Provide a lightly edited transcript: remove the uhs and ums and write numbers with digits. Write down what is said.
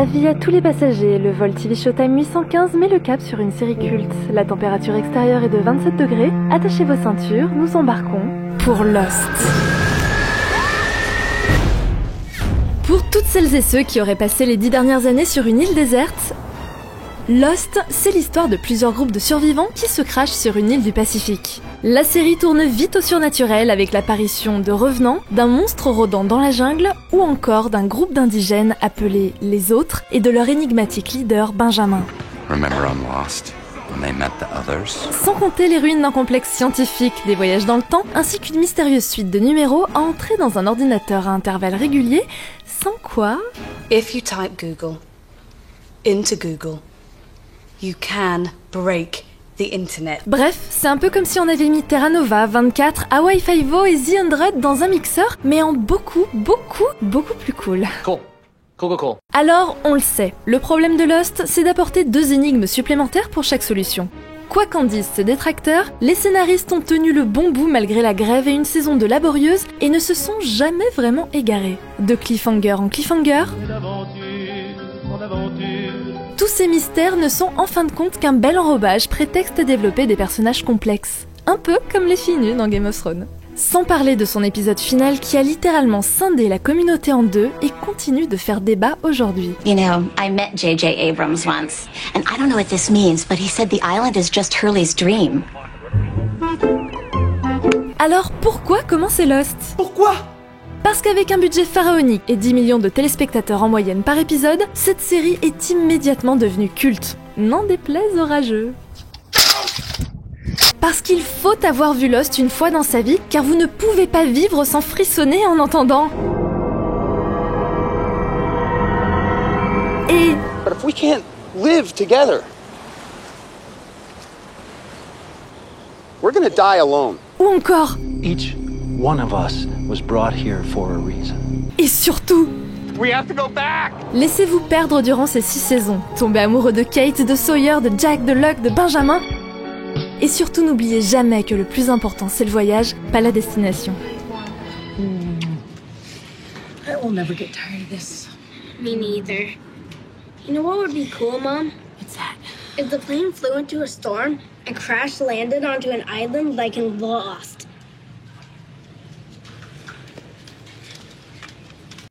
Avis à tous les passagers, le vol TV Showtime 815 met le cap sur une série culte. La température extérieure est de 27 degrés. Attachez vos ceintures, nous embarquons pour Lost. Pour toutes celles et ceux qui auraient passé les 10 dernières années sur une île déserte, Lost, c'est l'histoire de plusieurs groupes de survivants qui se crachent sur une île du Pacifique. La série tourne vite au surnaturel avec l'apparition de revenants, d'un monstre rôdant dans la jungle ou encore d'un groupe d'indigènes appelés les Autres et de leur énigmatique leader Benjamin. Remember on Lost, when they met the others? Sans compter les ruines d'un complexe scientifique, des voyages dans le temps, ainsi qu'une mystérieuse suite de numéros à entrer dans un ordinateur à intervalles réguliers, sans quoi... If you type Google into Google, you can break the internet. Bref, c'est un peu comme si on avait mis Terra Nova, 24, Hawaii Five-O et The 100 dans un mixeur, mais en beaucoup plus cool. Cool. Alors, on le sait, le problème de Lost, c'est d'apporter 2 énigmes supplémentaires pour chaque solution. Quoi qu'en disent ses détracteurs, les scénaristes ont tenu le bon bout malgré la grève et une saison de laborieuse et ne se sont jamais vraiment égarés. De cliffhanger en cliffhanger, tous ces mystères ne sont en fin de compte qu'un bel enrobage prétexte à développer des personnages complexes. Un peu comme les filles nues dans Game of Thrones. Sans parler de son épisode final qui a littéralement scindé la communauté en deux et continue de faire débat aujourd'hui. You know, I met J.J. Abrams once, and I don't know what this means, but he said the island is just Hurley's dream. Alors pourquoi commencer Lost ? Pourquoi ? Parce qu'avec un budget pharaonique et 10 millions de téléspectateurs en moyenne par épisode, cette série est immédiatement devenue culte. N'en déplaise aux rageux. Parce qu'il faut avoir vu Lost une fois dans sa vie, car vous ne pouvez pas vivre sans frissonner en entendant. Et... But if we can't live together, we're gonna die alone. Ou encore... Each one of us was brought here for a reason. Et surtout... We have to go back! Laissez-vous perdre durant ces 6 saisons. Tombez amoureux de Kate, de Sawyer, de Jack, de Locke, de Benjamin... Et surtout, n'oubliez jamais que le plus important, c'est le voyage, pas la destination. I will never get tired of this. Me neither. You know what would be cool, Mom? What's that? If the plane flew into a storm and crash landed onto an island like in Lost.